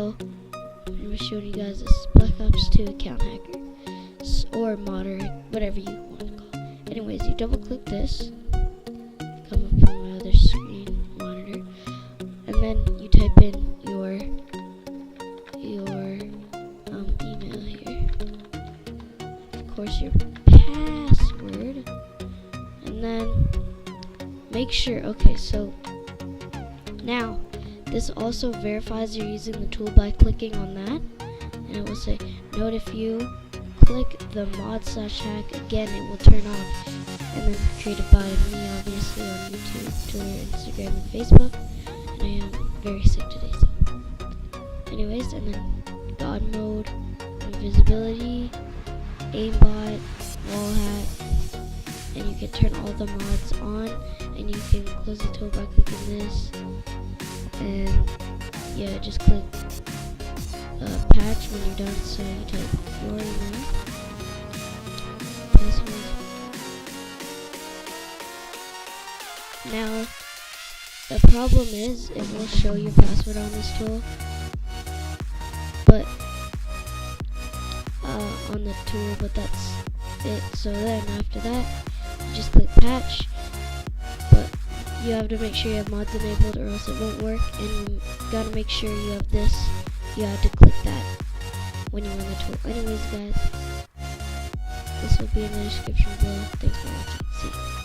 So I'm going to be showing you guys this Black Ops 2 account hacker, or modder, whatever you want to call it. Anyways, you double click this, come up on my other screen monitor, and then you type in your email here, of course your password, and then make sure, okay, so now this also verifies you're using the tool by clicking on that, and it will say, note if you click the mod/hack again, it will turn off, and then created by me, obviously, on YouTube, Twitter, Instagram, and Facebook, and I am very sick today, so. Anyways, and then God mode, invisibility, aimbot, wall hack, and you can turn all the mods on, and you can close the tool by clicking this, and yeah, just click patch when you're done, so you type your email, password. Now, the problem is, it will show your password on this tool, but on the tool, but that's it. So then after that, you just click patch, but you have to make sure you have mods enabled or else it won't work, and you gotta make sure you have this. You have to click that when you run the tool. Anyways guys, this will be in the description below. Thanks for watching. See you.